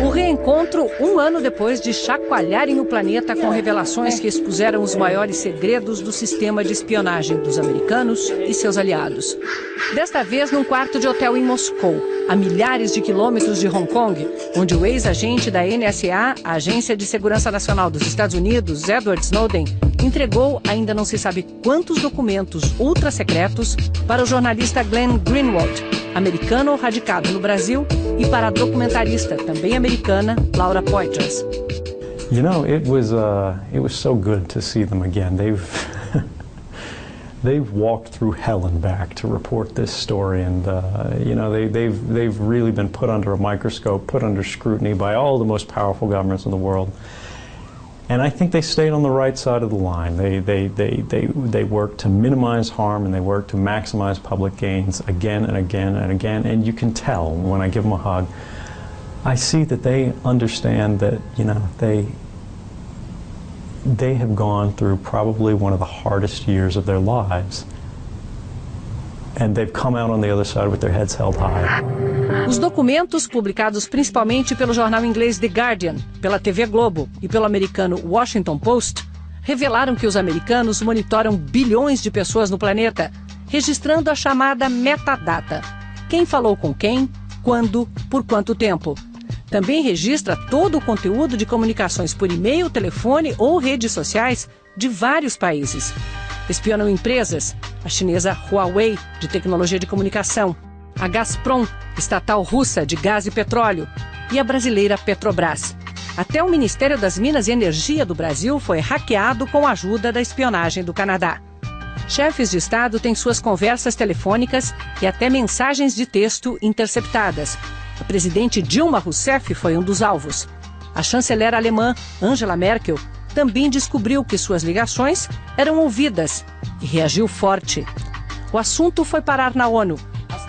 O reencontro, um ano depois de chacoalharem o planeta com revelações que expuseram os maiores segredos do sistema de espionagem dos americanos e seus aliados. Desta vez num quarto de hotel em Moscou, a milhares de quilômetros de Hong Kong, onde o ex-agente da NSA, a Agência de Segurança Nacional dos Estados Unidos, Edward Snowden, entregou ainda não se sabe quantos documentos ultra-secretos para o jornalista Glenn Greenwald, americano radicado no Brasil, e para a documentarista, também americana, Laura Poitras. You know, it was so good to see them again. They've walked through hell and back to report this story, and you know, they've really been put under a microscope, put under scrutiny by all the most powerful governments in the world. And I think they stayed on the right side of the line. They worked to minimize harm, and they worked to maximize public gains again and again and again. And you can tell when I give them a hug, I see that they understand that, you know, they have gone through probably one of the hardest years of their lives. And they've come out on the other side with their heads held high. Os documentos, publicados principalmente pelo jornal inglês The Guardian, pela TV Globo e pelo americano Washington Post, revelaram que os americanos monitoram bilhões de pessoas no planeta, registrando a chamada metadata. Quem falou com quem, quando, por quanto tempo. Também registra todo o conteúdo de comunicações por e-mail, telefone ou redes sociais de vários países. Espionam empresas, a chinesa Huawei, de tecnologia de comunicação, a Gazprom, estatal russa de gás e petróleo, e a brasileira Petrobras. Até o Ministério das Minas e Energia do Brasil foi hackeado com a ajuda da espionagem do Canadá. Chefes de Estado têm suas conversas telefônicas e até mensagens de texto interceptadas. A presidente Dilma Rousseff foi um dos alvos. A chanceler alemã Angela Merkel também descobriu que suas ligações eram ouvidas e reagiu forte. O assunto foi parar na ONU.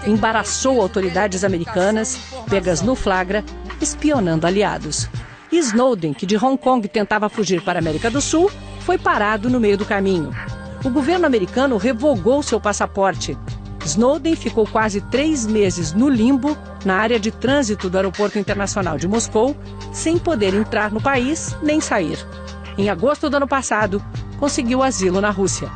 Embaraçou autoridades americanas, pegas no flagra, espionando aliados. E Snowden, que de Hong Kong tentava fugir para a América do Sul, foi parado no meio do caminho. O governo americano revogou seu passaporte. Snowden ficou quase 3 meses no limbo, na área de trânsito do Aeroporto Internacional de Moscou, sem poder entrar no país nem sair. Em agosto do ano passado, conseguiu asilo na Rússia.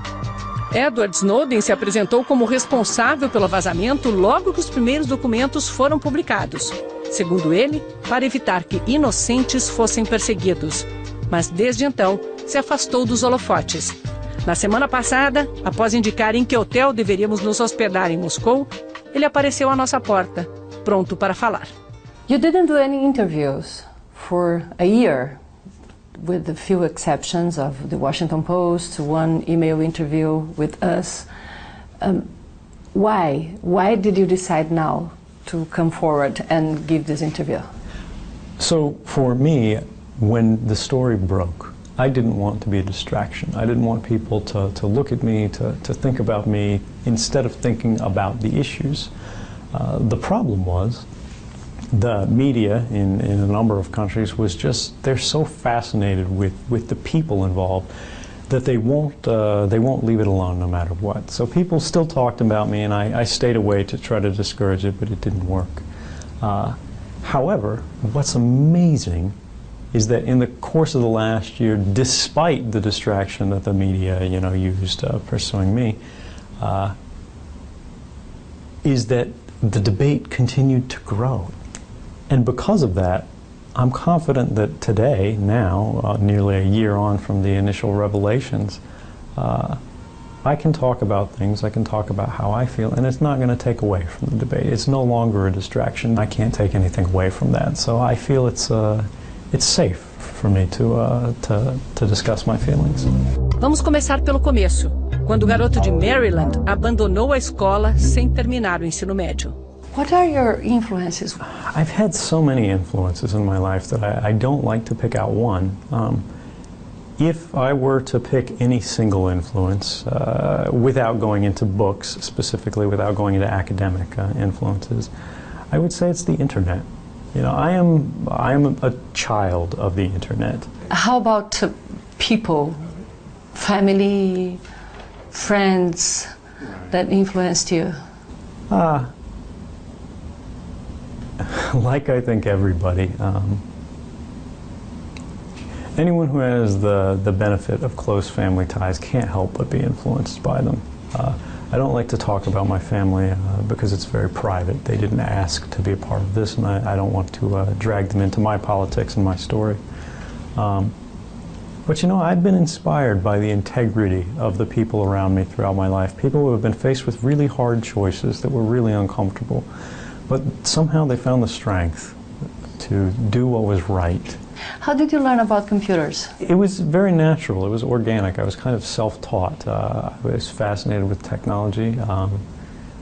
Edward Snowden se apresentou como responsável pelo vazamento logo que os primeiros documentos foram publicados. Segundo ele, para evitar que inocentes fossem perseguidos. Mas desde então, se afastou dos holofotes. Na semana passada, após indicar em que hotel deveríamos nos hospedar em Moscou, ele apareceu à nossa porta, pronto para falar. You didn't do any interviews for a year, with a few exceptions of the Washington Post, one email interview with us. Why? Why did you decide now to come forward and give this interview? So for me, when the story broke, I didn't want to be a distraction. I didn't want people to look at me, to think about me, instead of thinking about the issues. The problem was, the media in a number of countries was just, they're so fascinated with the people involved that they won't leave it alone no matter what. So people still talked about me, and I stayed away to try to discourage it, but it didn't work. However, what's amazing is that in the course of the last year, despite the distraction that the media, you know, used pursuing me, is that the debate continued to grow. And because of that, I'm confident that today, now, nearly a year on from the initial revelations, I can talk about things, I can talk about how I feel, and it's not going to take away from the debate. It's no longer a distraction. I can't take anything away from that. So I feel it's safe for me to discuss my feelings. Vamos começar pelo começo, quando o garoto de Maryland abandonou a escola sem terminar o ensino médio. What are your influences? I've had so many influences in my life that I don't like to pick out one. If I were to pick any single influence, without going into books specifically, without going into academic influences, I would say it's the internet. You know, I am a child of the internet. How about people, family, friends that influenced you? like I think everybody, anyone who has the benefit of close family ties can't help but be influenced by them. I don't like to talk about my family because it's very private. They didn't ask to be a part of this, and I don't want to drag them into my politics and my story. But you know, I've been inspired by the integrity of the people around me throughout my life. People who have been faced with really hard choices that were really uncomfortable, but somehow they found the strength to do what was right. How did you learn about computers? It was very natural. It was organic. I was kind of self-taught. I was fascinated with technology.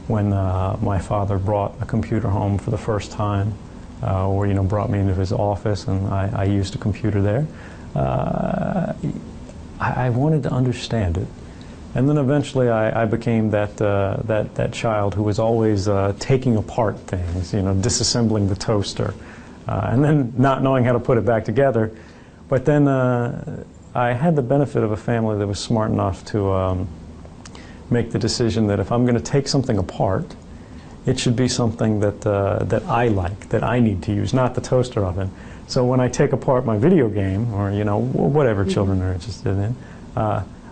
When my father brought a computer home for the first time, or brought me into his office, and I used a computer there, I wanted to understand it. And then eventually I became that child who was always taking apart things, disassembling the toaster, and then not knowing how to put it back together. But then I had the benefit of a family that was smart enough to make the decision that if I'm going to take something apart, it should be something that I like, that I need to use, not the toaster oven. So when I take apart my video game, or whatever children are interested in,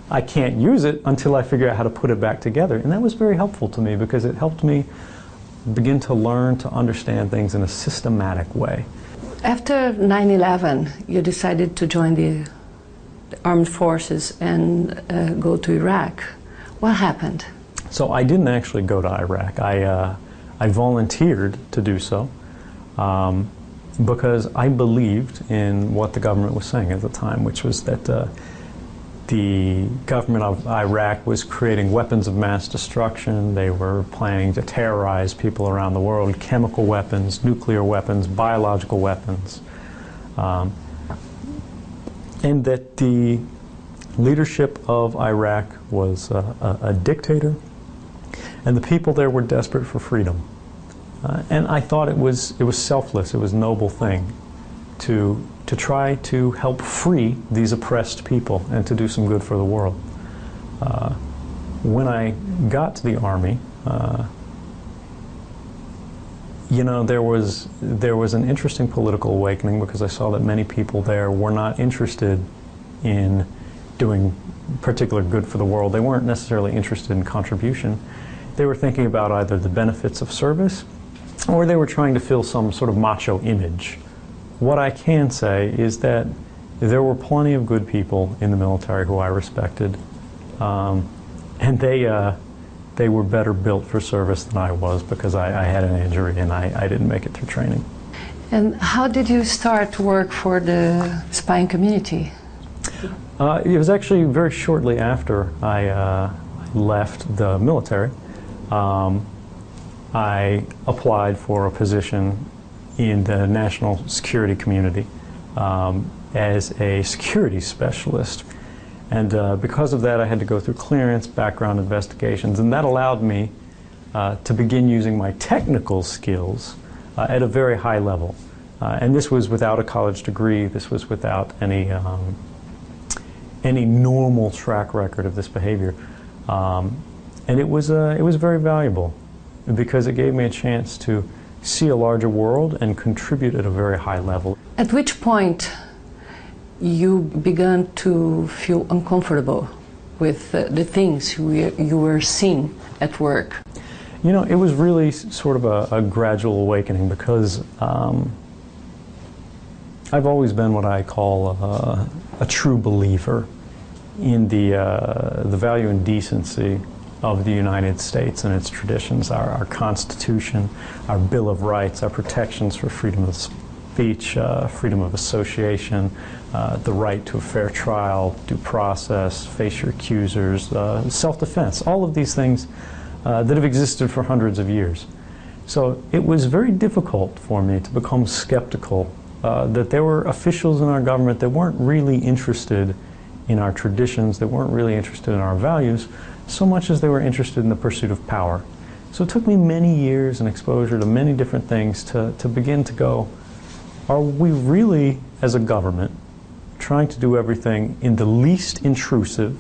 I can't use it until I figure out how to put it back together. And that was very helpful to me because it helped me begin to learn to understand things in a systematic way. After 9/11, you decided to join the armed forces and go to Iraq. What happened? So I didn't actually go to Iraq. I volunteered to do so because I believed in what the government was saying at the time, which was that the government of Iraq was creating weapons of mass destruction. They were planning to terrorize people around the world, chemical weapons, nuclear weapons, biological weapons, and that the leadership of Iraq was a dictator, and the people there were desperate for freedom. And I thought it was selfless, it was a noble thing to try to help free these oppressed people and to do some good for the world. When I got to the Army, there was an interesting political awakening because I saw that many people there were not interested in doing particular good for the world. They weren't necessarily interested in contribution. They were thinking about either the benefits of service or they were trying to fill some sort of macho image. What I can say is that there were plenty of good people in the military who I respected, and they were better built for service than I was because I had an injury and I didn't make it through training. And how did you start to work for the spying community? It was actually very shortly after I left the military. I applied for a position in the national security community as a security specialist. And because of that, I had to go through clearance, background investigations, and that allowed me to begin using my technical skills at a very high level. And this was without a college degree. This was without any normal track record of this behavior. And it was very valuable because it gave me a chance to see a larger world and contribute at a very high level. At which point you began to feel uncomfortable with the things you were seeing at work? It was really sort of a gradual awakening because I've always been what I call a true believer in the value and decency of the United States and its traditions, our Constitution, our Bill of Rights, our protections for freedom of speech, freedom of association, the right to a fair trial, due process, face your accusers, self-defense, all of these things that have existed for hundreds of years. So it was very difficult for me to become skeptical that there were officials in our government that weren't really interested in our traditions, that weren't really interested in our values, so much as they were interested in the pursuit of power. So it took me many years and exposure to many different things to begin to go, are we really, as a government, trying to do everything in the least intrusive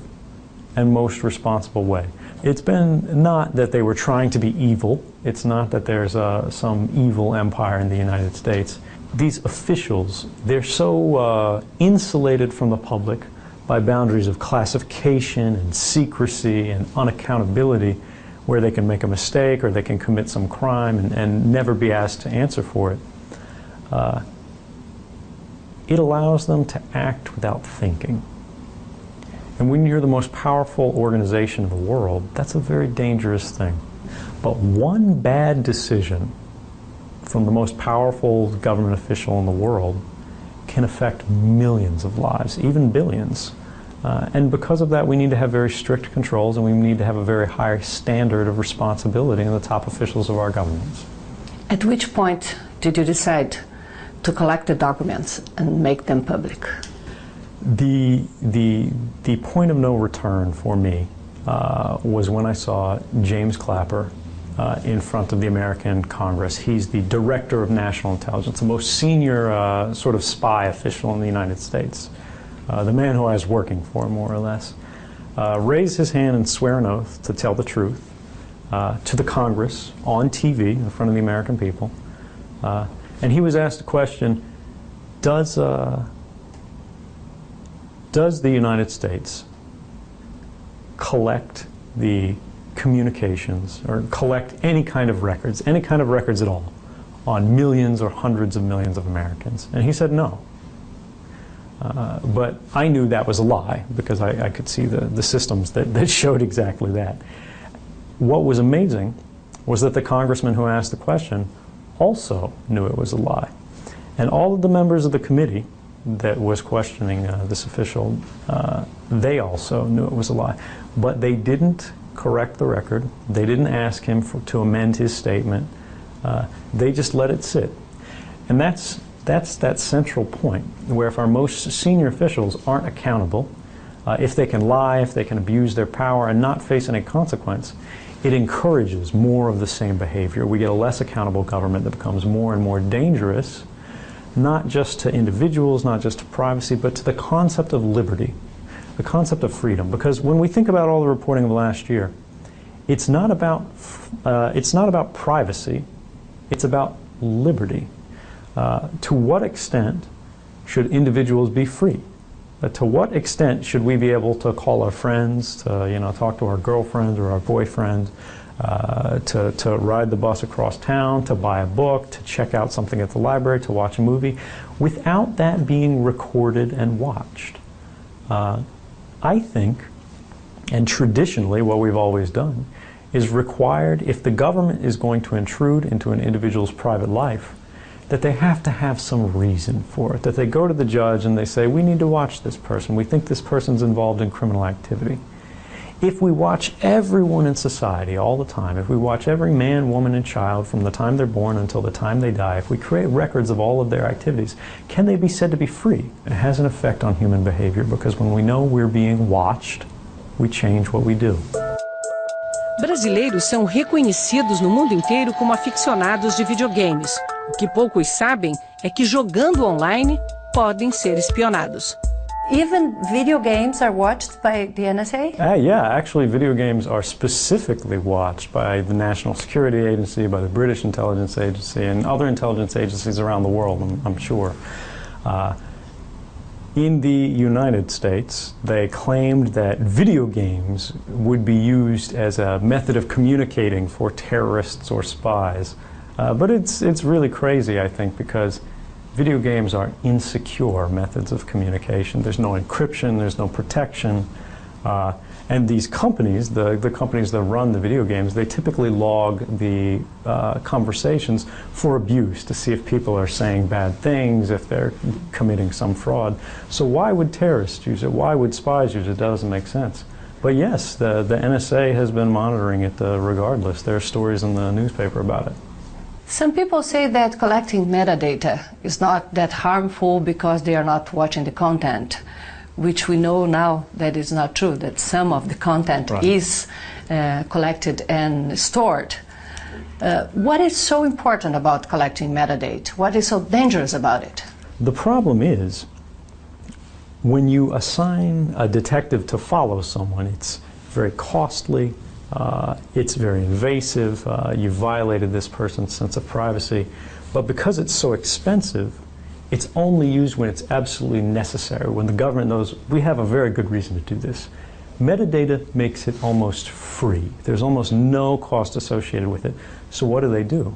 and most responsible way? It's been not that they were trying to be evil. It's not that there's some evil empire in the United States. These officials, they're so insulated from the public by boundaries of classification and secrecy and unaccountability, where they can make a mistake or they can commit some crime and never be asked to answer for it. It allows them to act without thinking. And when you're the most powerful organization in the world, that's a very dangerous thing. But one bad decision from the most powerful government official in the world can affect millions of lives, even billions. And because of that, we need to have very strict controls, and we need to have a very high standard of responsibility in the top officials of our governments. At which point did you decide to collect the documents and make them public? The point of no return for me was when I saw James Clapper in front of the American Congress. He's the Director of National Intelligence, the most senior sort of spy official in the United States. The man who I was working for, more or less, raise his hand and swear an oath to tell the truth to the Congress on TV in front of the American people. And he was asked a question, does the United States collect the communications or collect any kind of records at all, on millions or hundreds of millions of Americans? And he said no. But I knew that was a lie, because I could see the systems that showed exactly that. What was amazing was that the congressman who asked the question also knew it was a lie. And all of the members of the committee that was questioning this official, they also knew it was a lie. But they didn't correct the record. They didn't ask him to amend his statement. They just let it sit. And that's that central point, where if our most senior officials aren't accountable, if they can lie, if they can abuse their power and not face any consequence, it encourages more of the same behavior. We get a less accountable government that becomes more and more dangerous, not just to individuals, not just to privacy, but to the concept of liberty, the concept of freedom. Because when we think about all the reporting of last year, it's not about privacy, it's about liberty. To what extent should individuals be free? To what extent should we be able to call our friends, to talk to our girlfriends or our boyfriends, to ride the bus across town, to buy a book, to check out something at the library, to watch a movie, without that being recorded and watched? I think, and traditionally what we've always done, is required, if the government is going to intrude into an individual's private life, that they have to have some reason for it, that they go to the judge and they say, we need to watch this person, we think this person's involved in criminal activity. If we watch everyone in society all the time, if we watch every man, woman, and child from the time they're born until the time they die, if we create records of all of their activities, can they be said to be free? It has an effect on human behavior, because when we know we're being watched, we change what we do. Brasileiros são reconhecidos no mundo inteiro como aficionados de videogames. O que poucos sabem é que jogando online podem ser espionados. Even video games are watched by the NSA? Yeah, actually video games are specifically watched by the National Security Agency, by the British Intelligence Agency, and other intelligence agencies around the world, I'm sure. In the United States, they claimed that video games would be used as a method of communicating for terrorists or spies. But it's really crazy, I think, because video games are insecure methods of communication. There's no encryption, there's no protection. And these companies, the companies that run the video games, they typically log the conversations for abuse, to see if people are saying bad things, if they're committing some fraud. So why would terrorists use it? Why would spies use it? It doesn't make sense. But yes, the NSA has been monitoring it regardless. There are stories in the newspaper about it. Some people say that collecting metadata is not that harmful because they are not watching the content, which we know now that is not true, that some of the content is collected and stored. What is so important about collecting metadata? What is so dangerous about it? The problem is, when you assign a detective to follow someone, it's very costly, It's very invasive. You violated this person's sense of privacy. But because it's so expensive, it's only used when it's absolutely necessary, when the government knows we have a very good reason to do this. Metadata makes it almost free. There's almost no cost associated with it. So what do?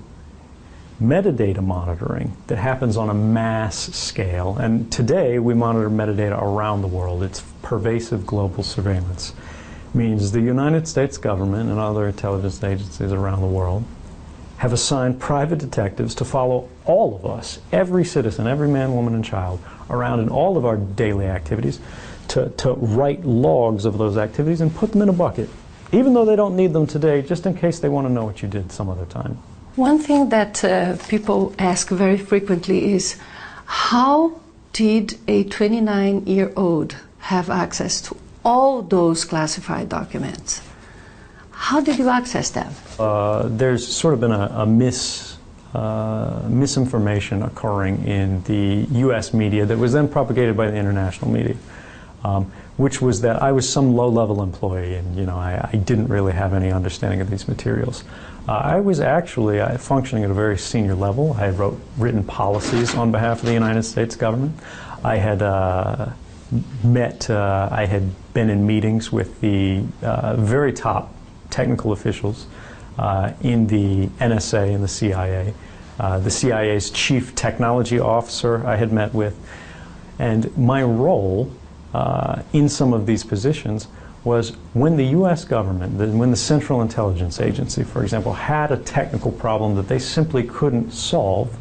Metadata monitoring that happens on a mass scale, and today we monitor metadata around the world. It's pervasive global surveillance. Means the United States government and other intelligence agencies around the world have assigned private detectives to follow all of us, every citizen, every man, woman, and child, around in all of our daily activities, to write logs of those activities and put them in a bucket, even though they don't need them today, just in case they want to know what you did some other time. One thing that people ask very frequently is, how did a 29-year-old have access to all those classified documents? How did you access them? There's sort of been a misinformation occurring in the U.S. media that was then propagated by the international media, which was that I was some low-level employee and I didn't really have any understanding of these materials. I was actually functioning at a very senior level. I had written policies on behalf of the United States government. I had I had been in meetings with the very top technical officials in the NSA and the CIA. The CIA's chief technology officer I had met with. And my role in some of these positions was when the U.S. government, when the Central Intelligence Agency, for example, had a technical problem that they simply couldn't solve,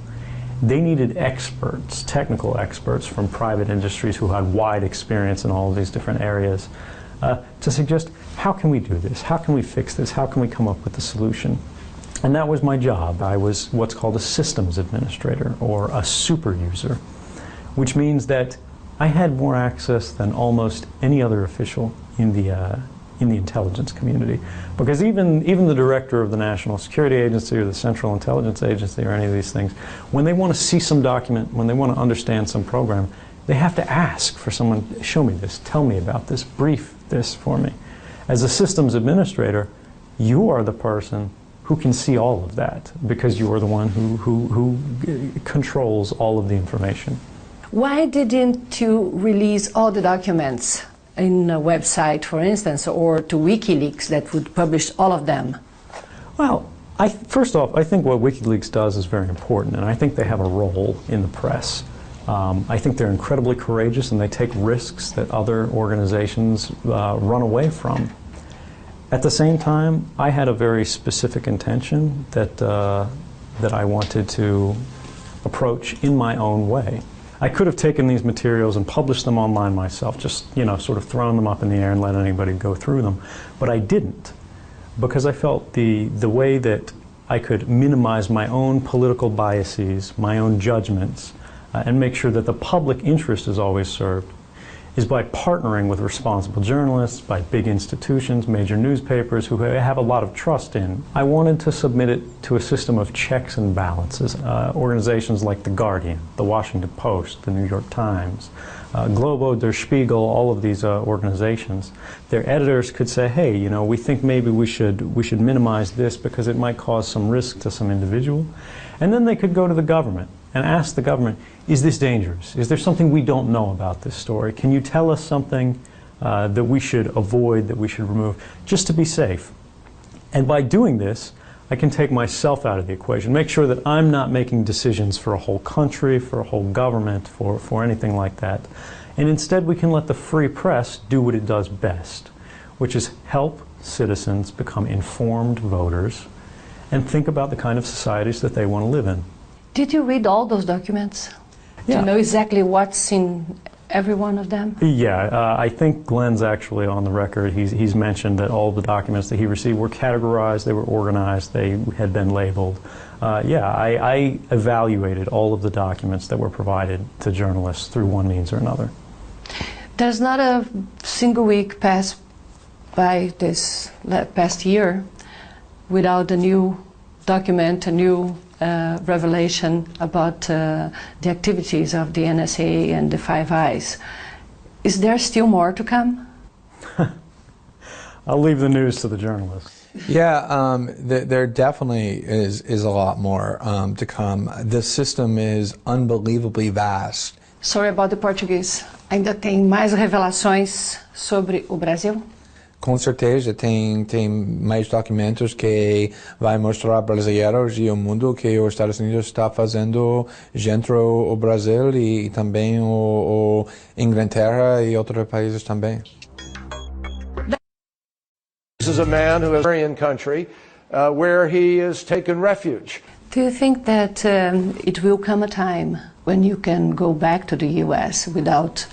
they needed experts, technical experts from private industries who had wide experience in all of these different areas to suggest, how can we do this? How can we fix this? How can we come up with a solution? And that was my job. I was what's called a systems administrator, or a super user, which means that I had more access than almost any other official in the intelligence community, because even the director of the National Security Agency or the Central Intelligence Agency or any of these things, when they want to see some document, when they want to understand some program, they have to ask for someone, show me this, tell me about this, brief this for me. As a systems administrator, you are the person who can see all of that, because you are the one who controls all of the information. Why didn't you release all the documents in a website, for instance, or to WikiLeaks that would publish all of them? Well, first off, I think what WikiLeaks does is very important, and I think they have a role in the press. I think they're incredibly courageous, and they take risks that other organizations run away from. At the same time, I had a very specific intention that I wanted to approach in my own way. I could have taken these materials and published them online myself, just, sort of thrown them up in the air and let anybody go through them. But I didn't, because I felt the way that I could minimize my own political biases, my own judgments, and make sure that the public interest is always served, is by partnering with responsible journalists, by big institutions, major newspapers who I have a lot of trust in. I wanted to submit it to a system of checks and balances. Organizations like The Guardian, The Washington Post, The New York Times, Globo, Der Spiegel, all of these organizations, their editors could say, hey, we think maybe we should minimize this because it might cause some risk to some individual. And then they could go to the government and ask the government, is this dangerous? Is there something we don't know about this story? Can you tell us something that we should avoid, that we should remove, just to be safe? And by doing this, I can take myself out of the equation, make sure that I'm not making decisions for a whole country, for a whole government, for anything like that. And instead, we can let the free press do what it does best, which is help citizens become informed voters and think about the kind of societies that they want to live in. Did you read all those documents? Do you know exactly what's in every one of them? Yeah, I think Glenn's actually on the record. He's mentioned that all the documents that he received were categorized, they were organized, they had been labeled. I evaluated all of the documents that were provided to journalists through one means or another. There's not a single week passed by this past year without a new document, a new revelation about the activities of the NSA and the Five Eyes. Is there still more to come? I'll leave the news to the journalists. Yeah, there definitely is a lot more to come. The system is unbelievably vast. Sorry about the Portuguese. Ainda tem mais revelações sobre o Brasil? Com certeza, tem mais documentos que vai mostrar brasileiros e o mundo que os Estados Unidos está fazendo dentro do Brasil e também o Inglaterra e outros países também. This is a man who is in country where he has taken refuge. Do you think that it will come a time when you can go back to the US without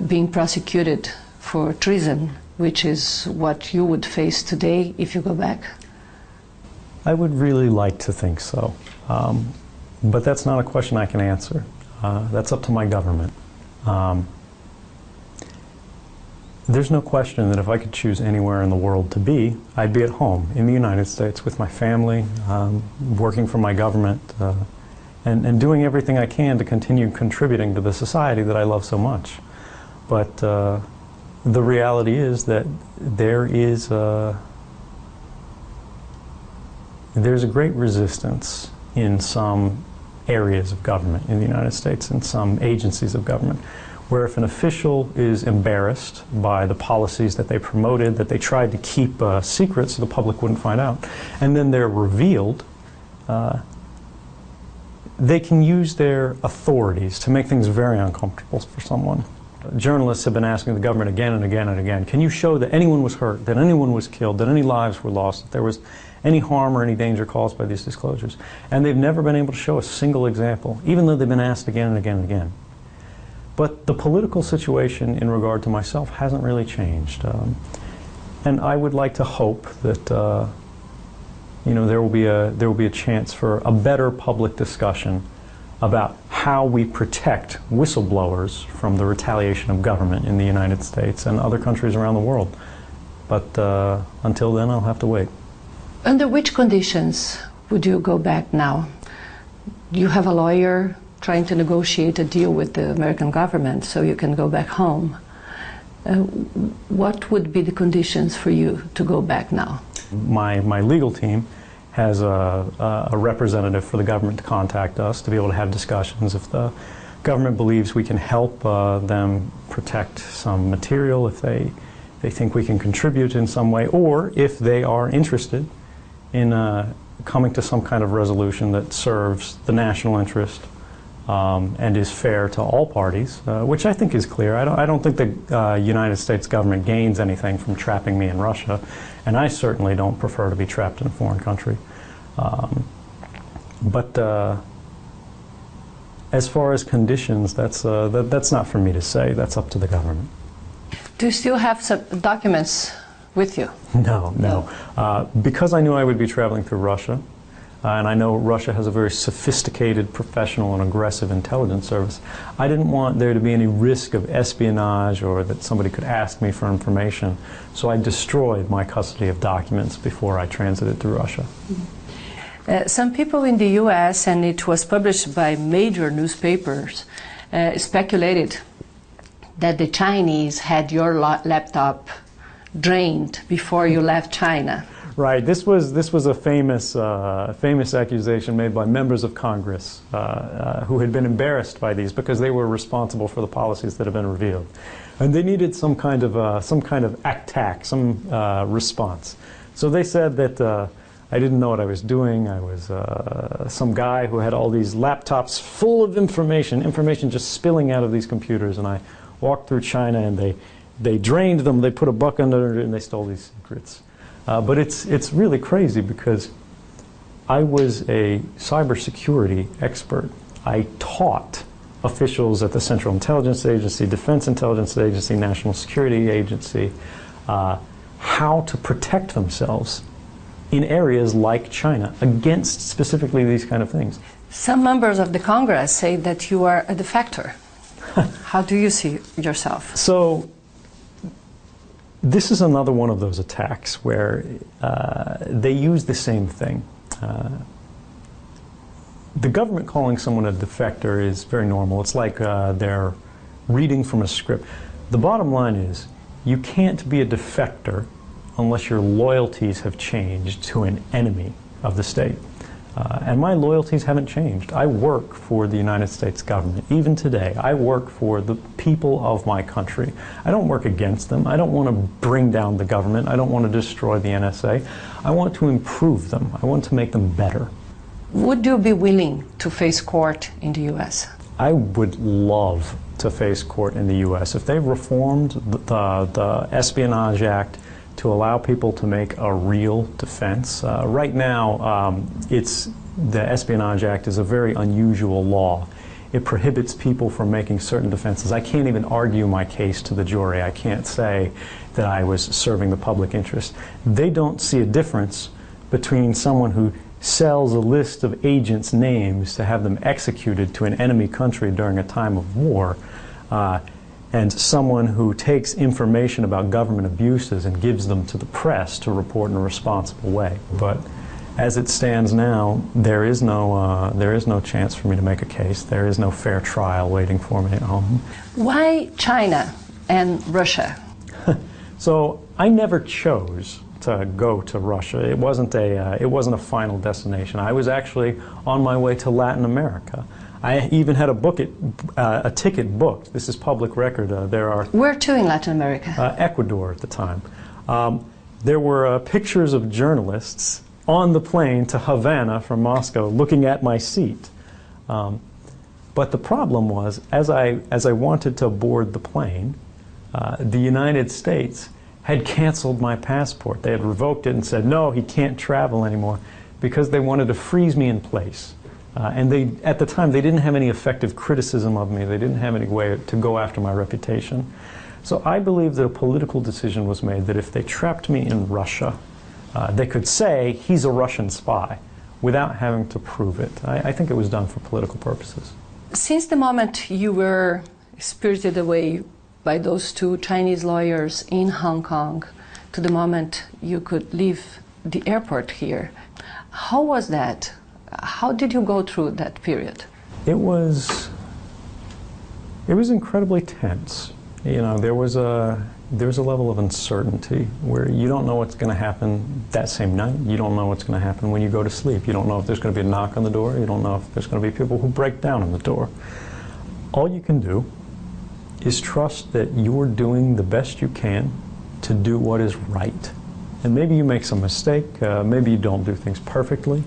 being prosecuted for treason, which is what you would face today if you go back? I would really like to think so, but that's not a question I can answer. That's up to my government. There's no question that if I could choose anywhere in the world to be, I'd be at home in the United States with my family, working for my government, and doing everything I can to continue contributing to the society that I love so much. But the reality is that there's a great resistance in some areas of government in the United States, in some agencies of government, where if an official is embarrassed by the policies that they promoted, that they tried to keep secret so the public wouldn't find out, and then they're revealed, they can use their authorities to make things very uncomfortable for someone. Journalists have been asking the government again and again and again, can you show that anyone was hurt, that anyone was killed, that any lives were lost, that there was any harm or any danger caused by these disclosures? And they've never been able to show a single example, even though they've been asked again and again and again. But the political situation in regard to myself hasn't really changed. And I would like to hope that there will be a chance for a better public discussion about how we protect whistleblowers from the retaliation of government in the United States and other countries around the world. But until then, I'll have to wait. Under which conditions would you go back now? You have a lawyer trying to negotiate a deal with the American government so you can go back home. What would be the conditions for you to go back now? My legal team has a representative for the government to contact us to be able to have discussions. If the government believes we can help them protect some material, if they think we can contribute in some way, or if they are interested in coming to some kind of resolution that serves the national interest and is fair to all parties, which I think is clear. I don't think the United States government gains anything from trapping me in Russia, and I certainly don't prefer to be trapped in a foreign country. But as far as conditions, that's not for me to say. That's up to the government. Do you still have some documents with you? No. Because I knew I would be traveling through Russia, and I know Russia has a very sophisticated, professional, and aggressive intelligence service, I didn't want there to be any risk of espionage or that somebody could ask me for information, so I destroyed my custody of documents before I transited through Russia. Some people in the US, and it was published by major newspapers, speculated that the Chinese had your laptop drained before you left China. Right. This was a famous accusation made by members of Congress who had been embarrassed by these because they were responsible for the policies that have been revealed, and they needed some kind of attack, some response. So they said that I didn't know what I was doing. I was some guy who had all these laptops full of information just spilling out of these computers, and I walked through China and they drained them. They put a buck under it and they stole these secrets. But it's really crazy because I was a cybersecurity expert. I taught officials at the Central Intelligence Agency, Defense Intelligence Agency, National Security Agency, how to protect themselves in areas like China against specifically these kind of things. Some members of the Congress say that you are a defector. How do you see yourself? So this is another one of those attacks where they use the same thing. The government calling someone a defector is very normal. It's like they're reading from a script. The bottom line is you can't be a defector unless your loyalties have changed to an enemy of the state. And my loyalties haven't changed. I work for the United States government. Even today, I work for the people of my country. I don't work against them. I don't want to bring down the government. I don't want to destroy the NSA. I want to improve them. I want to make them better. Would you be willing to face court in the U.S.? I would love to face court in the U.S. If they reformed the Espionage Act to allow people to make a real defense. Right now, the Espionage Act is a very unusual law. It prohibits people from making certain defenses. I can't even argue my case to the jury. I can't say that I was serving the public interest. They don't see a difference between someone who sells a list of agents' names to have them executed to an enemy country during a time of war, and someone who takes information about government abuses and gives them to the press to report in a responsible way. But as it stands now, there is no chance for me to make a case. There is no fair trial waiting for me at home. Why China and Russia? So I never chose to go to Russia. It wasn't a final destination. I was actually on my way to Latin America. I even had a ticket booked. This is public record. Where to in Latin America? Ecuador at the time. There were pictures of journalists on the plane to Havana from Moscow looking at my seat. But the problem was, as I wanted to board the plane, the United States had canceled my passport. They had revoked it and said, no, he can't travel anymore, because they wanted to freeze me in place. And at the time, they didn't have any effective criticism of me. They didn't have any way to go after my reputation. So I believe that a political decision was made that if they trapped me in Russia, they could say he's a Russian spy without having to prove it. I think it was done for political purposes. Since the moment you were spirited away by those two Chinese lawyers in Hong Kong to the moment you could leave the airport here, how was that? How did you go through that period? It was incredibly tense. You know, there was a level of uncertainty where you don't know what's going to happen that same night. You don't know what's going to happen when you go to sleep. You don't know if there's going to be a knock on the door. You don't know if there's going to be people who break down on the door. All you can do is trust that you're doing the best you can to do what is right. And maybe you make some mistake, maybe you don't do things perfectly,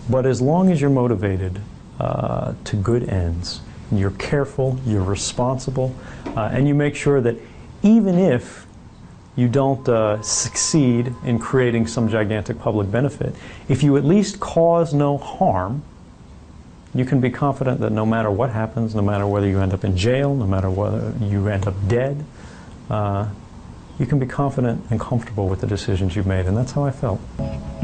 but as long as you're motivated to good ends, you're careful, you're responsible, and you make sure that even if you don't succeed in creating some gigantic public benefit, if you at least cause no harm, you can be confident that no matter what happens, no matter whether you end up in jail, no matter whether you end up dead, you can be confident and comfortable with the decisions you've made, and that's how I felt.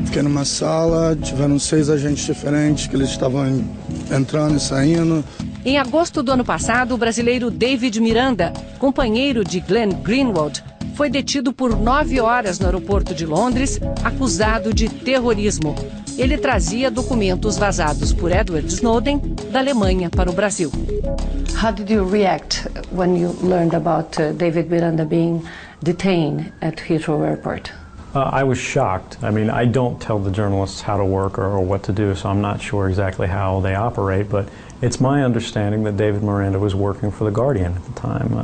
Fiquei numa sala, tiveram 6 agentes diferentes que eles estavam entrando e saindo. Em agosto do ano passado, o brasileiro David Miranda, companheiro de Glenn Greenwald, foi detido por 9 horas no aeroporto de Londres, acusado de terrorismo. Ele trazia documentos vazados por Edward Snowden da Alemanha para o Brasil. How did you react when you learned about David Miranda being detained at Heathrow Airport? I was shocked. I mean, I don't tell the journalists how to work or what to do, so I'm not sure exactly how they operate, but it's my understanding that David Miranda was working for The Guardian at the time.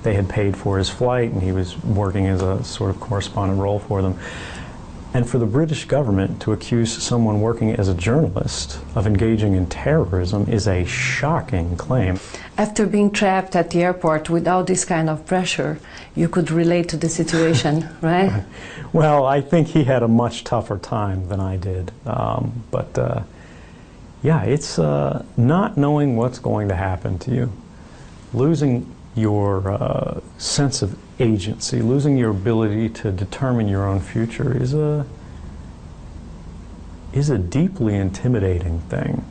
They had paid for his flight, and he was working as a sort of correspondent role for them. And for the British government to accuse someone working as a journalist of engaging in terrorism is a shocking claim. After being trapped at the airport without this kind of pressure, you could relate to the situation, right? Well, I think he had a much tougher time than I did. Yeah, it's not knowing what's going to happen to you. Losing your sense of agency, losing your ability to determine your own future is a deeply intimidating thing.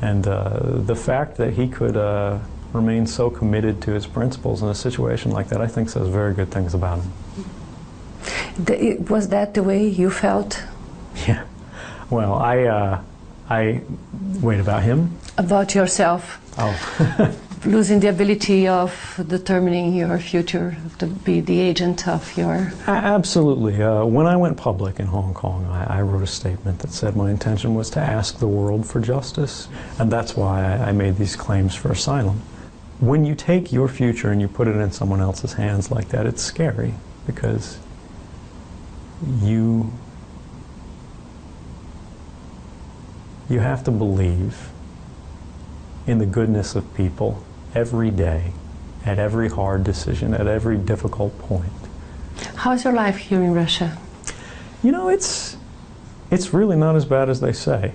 And the fact that he could remain so committed to his principles in a situation like that, I think says very good things about him. Was that the way you felt? Yeah. Well, wait, about him? About yourself. Oh. losing the ability of determining your future, to be the agent of your... Absolutely. When I went public in Hong Kong, I wrote a statement that said my intention was to ask the world for justice, and that's why I made these claims for asylum. When you take your future and you put it in someone else's hands like that, it's scary, because you have to believe in the goodness of people every day, at every hard decision, at every difficult point. How's your life here in Russia? You know, it's really not as bad as they say.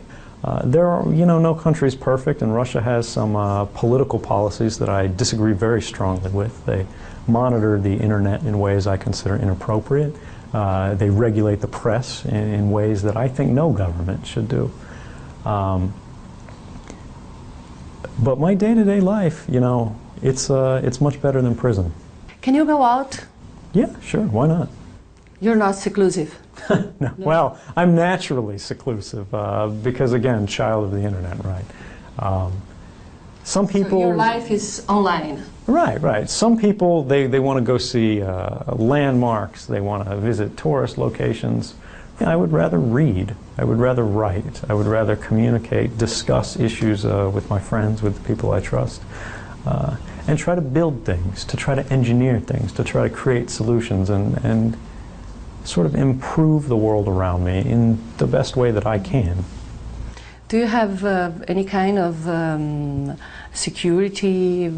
There are, no country is perfect, and Russia has some political policies that I disagree very strongly with. They monitor the internet in ways I consider inappropriate. They regulate the press in ways that I think no government should do. But my day-to-day life, it's much better than prison. Can you go out? Yeah, sure, why not? You're not seclusive? No. Well, I'm naturally seclusive because, again, child of the internet, right? Some people... So your life is online? Right. Some people, they want to go see landmarks, they want to visit tourist locations. Yeah, I would rather read, I would rather write, I would rather communicate, discuss issues with my friends, with the people I trust, and try to build things, to try to engineer things, to try to create solutions and sort of improve the world around me in the best way that I can. Do you have any kind of security?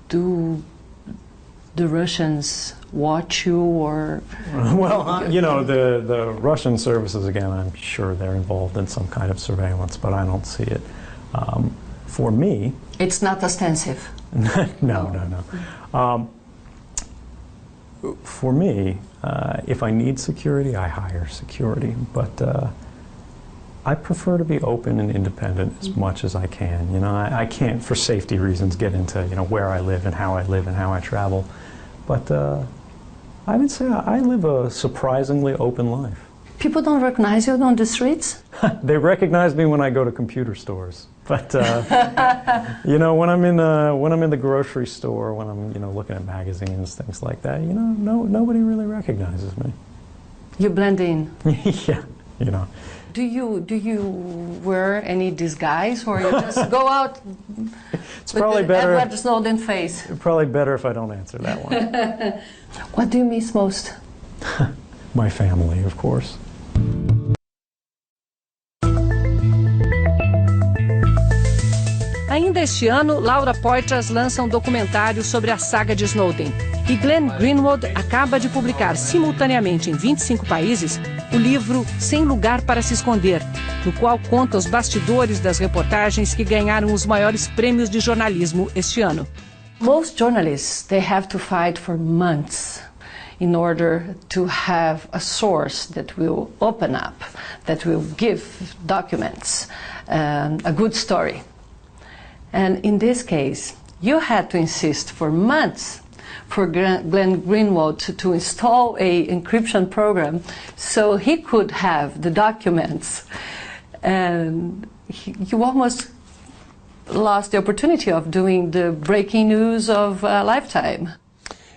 Do the Russians watch you, or? Well, the Russian services, again, I'm sure they're involved in some kind of surveillance, but I don't see it. For me... It's not ostensive? No. For me, if I need security, I hire security, but I prefer to be open and independent as much as I can. I can't, for safety reasons, get into where I live and how I travel. But I would say I live a surprisingly open life. People don't recognize you on the streets? They recognize me when I go to computer stores. But when I'm in the grocery store, when I'm looking at magazines, things like that, nobody really recognizes me. You blend in. Yeah, Do you wear any disguise, or you just go out it's with probably the better, Edward Snowden face? Probably better if I don't answer that one. What do you miss most? My family, of course. Ainda este ano, Laura Poitras lança um documentário sobre a saga de Snowden. E Glenn Greenwald acaba de publicar simultaneamente em 25 países o livro Sem Lugar para se Esconder, no qual conta os bastidores das reportagens que ganharam os maiores prêmios de jornalismo este ano. Most journalists, they have to fight for months in order to have a source that will open up, that will give documents, a good story. And in this case, you had to insist for months for Glenn Greenwald to install a encryption program so he could have the documents. And you almost lost the opportunity of doing the breaking news of a lifetime.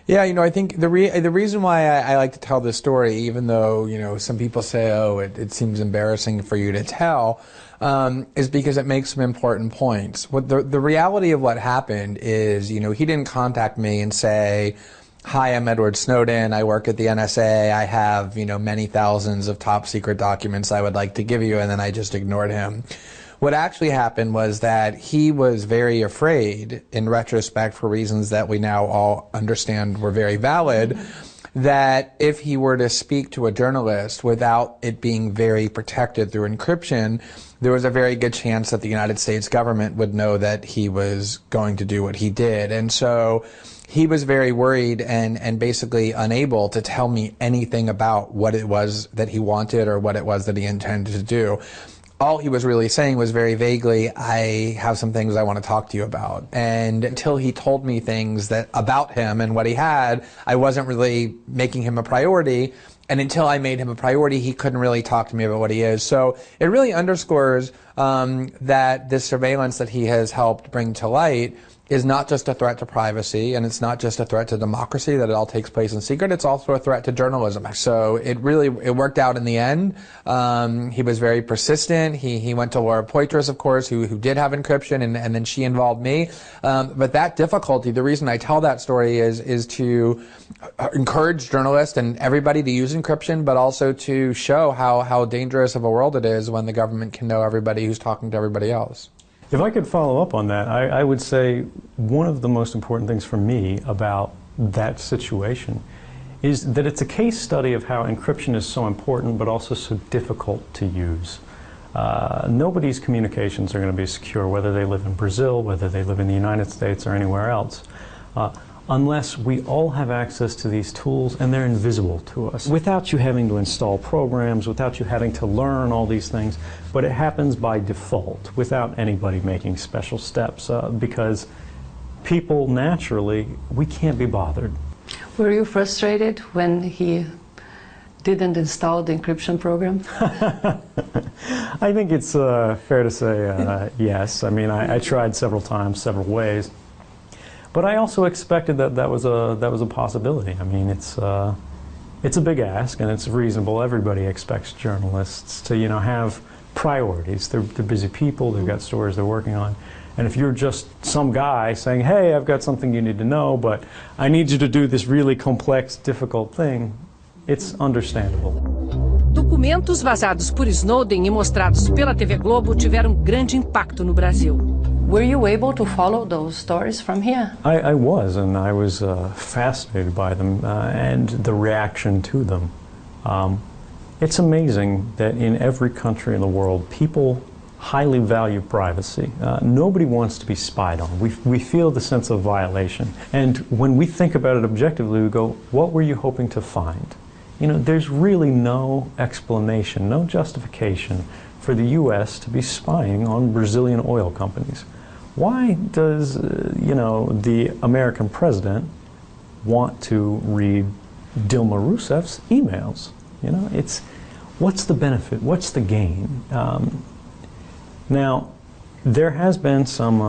Yeah, I think the reason why I like to tell this story, even though, some people say, oh, it seems embarrassing for you to tell, is because it makes some important points. The reality of what happened is, he didn't contact me and say, hi, I'm Edward Snowden, I work at the NSA, I have, many thousands of top secret documents I would like to give you, and then I just ignored him. What actually happened was that he was very afraid, in retrospect, for reasons that we now all understand were very valid, that if he were to speak to a journalist without it being very protected through encryption, there was a very good chance that the United States government would know that he was going to do what he did. And so he was very worried and basically unable to tell me anything about what it was that he wanted or what it was that he intended to do. All he was really saying was very vaguely, I have some things I want to talk to you about. And until he told me things about him and what he had, I wasn't really making him a priority. And until I made him a priority, he couldn't really talk to me about what he is. So it really underscores that this surveillance that he has helped bring to light is not just a threat to privacy, and it's not just a threat to democracy, that it all takes place in secret. It's also a threat to journalism. So it worked out in the end. He was very persistent. He went to Laura Poitras, of course, who did have encryption, and then she involved me. But that difficulty, the reason I tell that story is to encourage journalists and everybody to use encryption, but also to show how dangerous of a world it is when the government can know everybody who's talking to everybody else. If I could follow up on that, I would say one of the most important things for me about that situation is that it's a case study of how encryption is so important but also so difficult to use. Nobody's communications are going to be secure, whether they live in Brazil, whether they live in the United States or anywhere else, unless we all have access to these tools and they're invisible to us. Without you having to install programs, without you having to learn all these things, but it happens by default, without anybody making special steps, because people naturally, we can't be bothered. Were you frustrated when he didn't install the encryption program? I think it's fair to say yes. I mean, I tried several times, several ways. But I also expected that was a possibility. I mean, it's a big ask, and it's reasonable. Everybody expects journalists to, have priorities. They're busy people. They've got stories they're working on. And if you're just some guy saying, "Hey, I've got something you need to know, but I need you to do this really complex, difficult thing," it's understandable. Documentos vazados por Snowden e mostrados pela TV Globo tiveram grande impacto no Brasil. Were you able to follow those stories from here? I was, and I was fascinated by them and the reaction to them. It's amazing that in every country in the world, people highly value privacy. Nobody wants to be spied on. We feel the sense of violation. And when we think about it objectively, we go, what were you hoping to find? There's really no explanation, no justification for the U.S. to be spying on Brazilian oil companies. Why does, the American president want to read Dilma Rousseff's emails? What's the benefit? What's the gain? Now, there has been some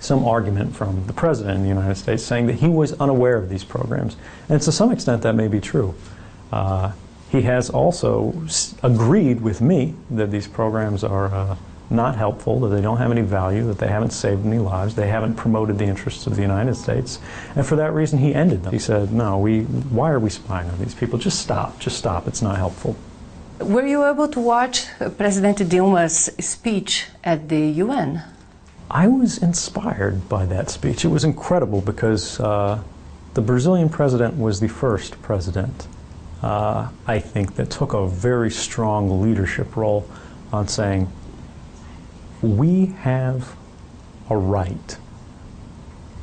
argument from the president of the United States saying that he was unaware of these programs. And to some extent, that may be true. He has also agreed with me that these programs are not helpful, that they don't have any value, that they haven't saved any lives, they haven't promoted the interests of the United States, and for that reason he ended them. He said, no, why are we spying on these people? Just stop, it's not helpful. Were you able to watch President Dilma's speech at the UN? I was inspired by that speech. It was incredible because the Brazilian president was the first president, I think, that took a very strong leadership role on saying, we have a right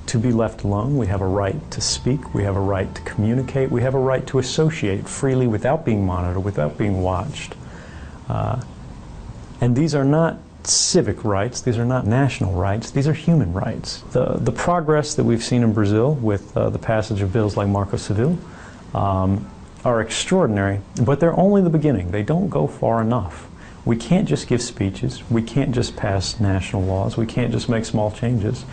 to be left alone, we have a right to speak, we have a right to communicate, we have a right to associate freely without being monitored, without being watched. And these are not civic rights, these are not national rights, these are human rights. The progress that we've seen in Brazil with the passage of bills like Marco Civil are extraordinary, but they're only the beginning. They don't go far enough. We can't just give speeches, we can't just pass national laws, we can't just make small changes.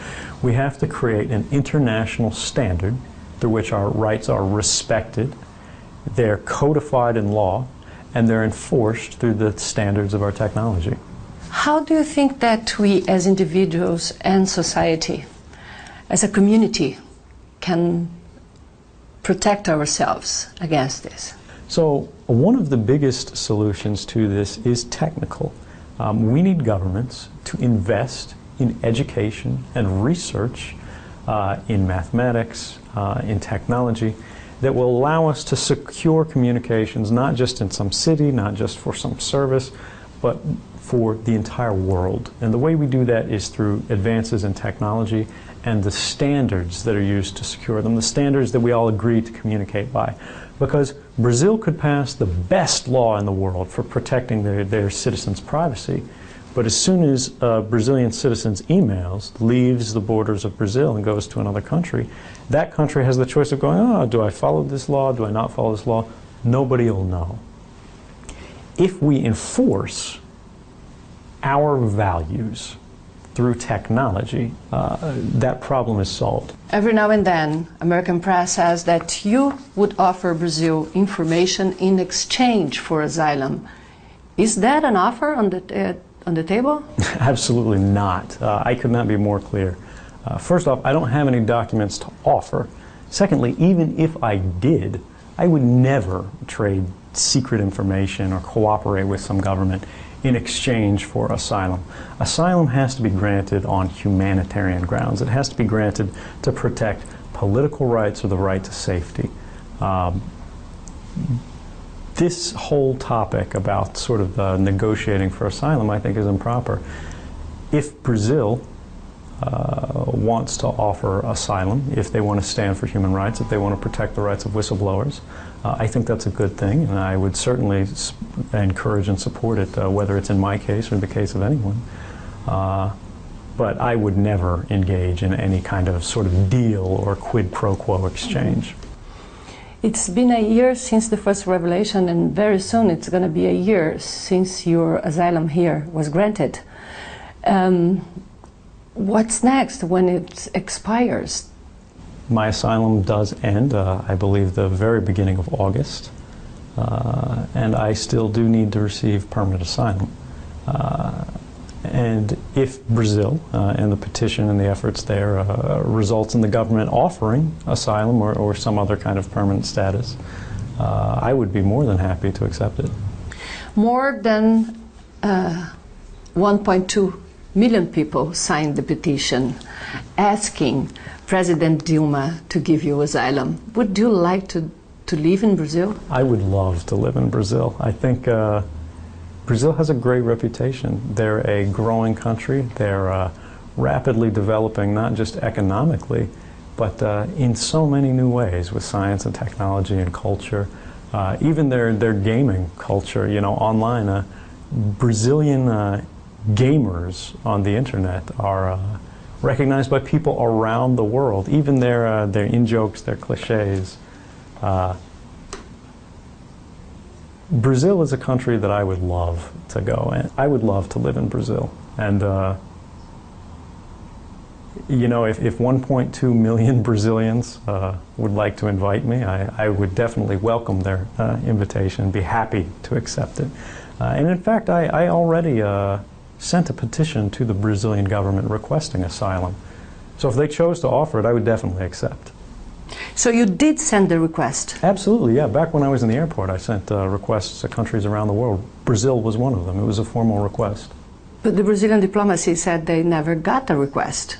We have to create an international standard through which our rights are respected, they're codified in law, and they're enforced through the standards of our technology. How do you think that we as individuals and society, as a community, can protect ourselves against this? So one of the biggest solutions to this is technical. We need governments to invest in education and research in mathematics, in technology, that will allow us to secure communications not just in some city, not just for some service, but for the entire world. And the way we do that is through advances in technology and the standards that are used to secure them, the standards that we all agree to communicate by. Because Brazil could pass the best law in the world for protecting their citizens' privacy, but as soon as a Brazilian citizen's emails leaves the borders of Brazil and goes to another country, that country has the choice of going, oh, do I follow this law, do I not follow this law? nobody will know. If we enforce our values through technology, that problem is solved. Every now and then, American press says that you would offer Brazil information in exchange for asylum. Is that an offer on the table? Absolutely not. I could not be more clear. First off, I don't have any documents to offer. Secondly, even if I did, I would never trade secret information or cooperate with some government in exchange for asylum. Asylum has to be granted on humanitarian grounds. It has to be granted to protect political rights or the right to safety. This whole topic about sort of negotiating for asylum, I think, is improper. If Brazil wants to offer asylum, if they want to stand for human rights, if they want to protect the rights of whistleblowers, I think that's a good thing, and I would certainly encourage and support it, whether it's in my case or in the case of anyone. But I would never engage in any kind of sort of deal or quid pro quo exchange. It's been a year since the first revelation, and very soon it's going to be a year since your asylum here was granted. What's next when it expires? My asylum does end, I believe, the very beginning of August, and I still do need to receive permanent asylum. And if Brazil and the petition and the efforts there results in the government offering asylum or some other kind of permanent status, I would be more than happy to accept it. More than 1.2 million people signed the petition asking President Dilma to give you asylum. Would you like to live in Brazil? I would love to live in Brazil. I think Brazil has a great reputation. They're a growing country. They're rapidly developing, not just economically, but in so many new ways with science and technology and culture. Even their gaming culture, you know, online. Brazilian gamers on the internet are recognized by people around the world. Even their in-jokes, their cliches. Brazil is a country that I would love to go in. I would love to live in Brazil. And, you know, if 1.2 million Brazilians would like to invite me, I would definitely welcome their invitation and be happy to accept it. And in fact, I already sent a petition to the Brazilian government requesting asylum. So if they chose to offer it, I would definitely accept. So you did send the request? Absolutely, yeah. Back when I was in the airport, I sent requests to countries around the world. Brazil was one of them. It was a formal request. But the Brazilian diplomacy said they never got a request.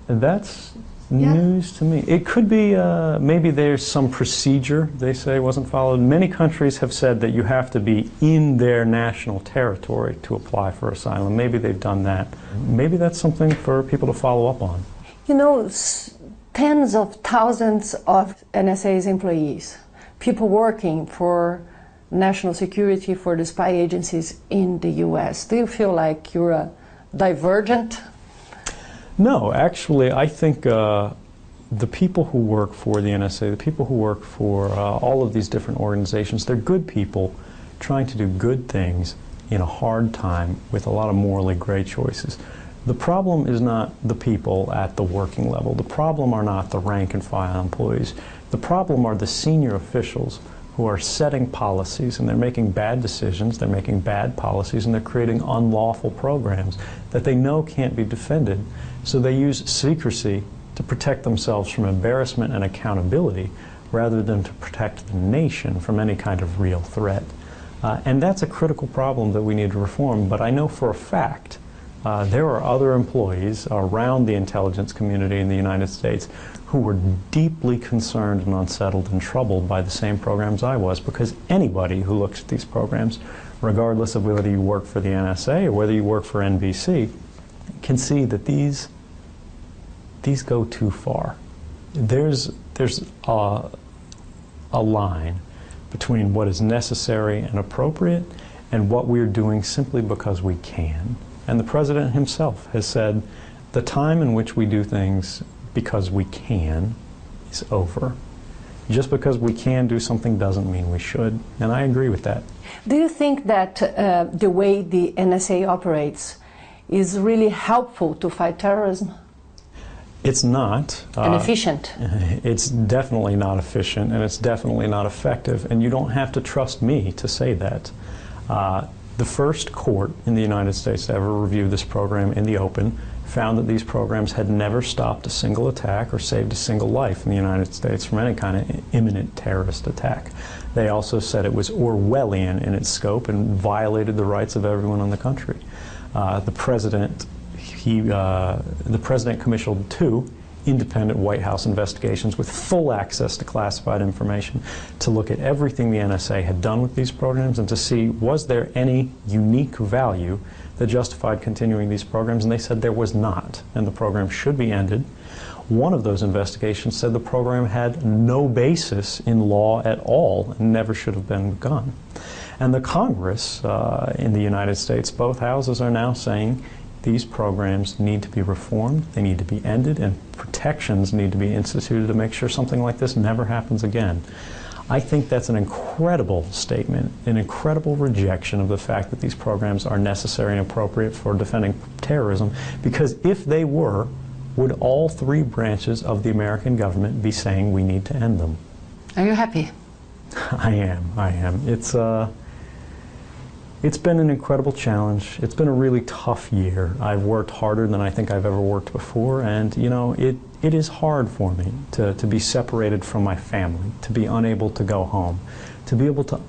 That's news to me. It could be, maybe there's some procedure they say wasn't followed. Many countries have said that you have to be in their national territory to apply for asylum. Maybe they've done that. Maybe that's something for people to follow up on. You know, tens of thousands of NSA's employees, people working for national security, for the spy agencies in the US. Do you feel like you're a divergent? No, actually, I think the people who work for the NSA, the people who work for all of these different organizations, they're good people trying to do good things in a hard time with a lot of morally gray choices. The problem is not the people at the working level. The problem are not the rank and file employees. The problem are the senior officials who are setting policies, and they're making bad decisions, they're making bad policies, and they're creating unlawful programs that they know can't be defended. So they use secrecy to protect themselves from embarrassment and accountability rather than to protect the nation from any kind of real threat. And that's a critical problem that we need to reform. But I know for a fact there are other employees around the intelligence community in the United States who were deeply concerned and unsettled and troubled by the same programs I was, because anybody who looks at these programs, regardless of whether you work for the NSA or whether you work for NBC, can see that these go too far. There's a line between what is necessary and appropriate and what we're doing simply because we can. And the President himself has said the time in which we do things because we can is over. Just because we can do something doesn't mean we should, and I agree with that. Do you think that the way the NSA operates is really helpful to fight terrorism? It's not. And efficient? It's definitely not efficient, and it's definitely not effective, and you don't have to trust me to say that. The first court in the United States to ever review this program in the open found that these programs had never stopped a single attack or saved a single life in the United States from any kind of imminent terrorist attack. They also said it was Orwellian in its scope and violated the rights of everyone in the country. The president commissioned 2 independent White House investigations with full access to classified information to look at everything the NSA had done with these programs and to see was there any unique value that justified continuing these programs, and they said there was not, and the program should be ended. One of those investigations said the program had no basis in law at all and never should have been begun. And the Congress in the United States, both houses, are now saying these programs need to be reformed, they need to be ended, and protections need to be instituted to make sure something like this never happens again. I think that's an incredible statement, an incredible rejection of the fact that these programs are necessary and appropriate for defending terrorism, because if they were, would all 3 branches of the American government be saying we need to end them? Are you happy? I am. It's been an incredible challenge. It's been a really tough year. I've worked harder than I think I've ever worked before, and you know, it is hard for me to be separated from my family, to be unable to go home, to be able to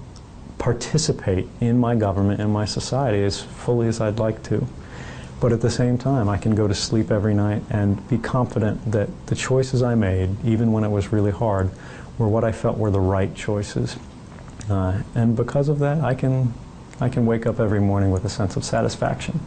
participate in my government and my society as fully as I'd like to. But at the same time, I can go to sleep every night and be confident that the choices I made, even when it was really hard, were what I felt were the right choices. And because of that, I can wake up every morning with a sense of satisfaction.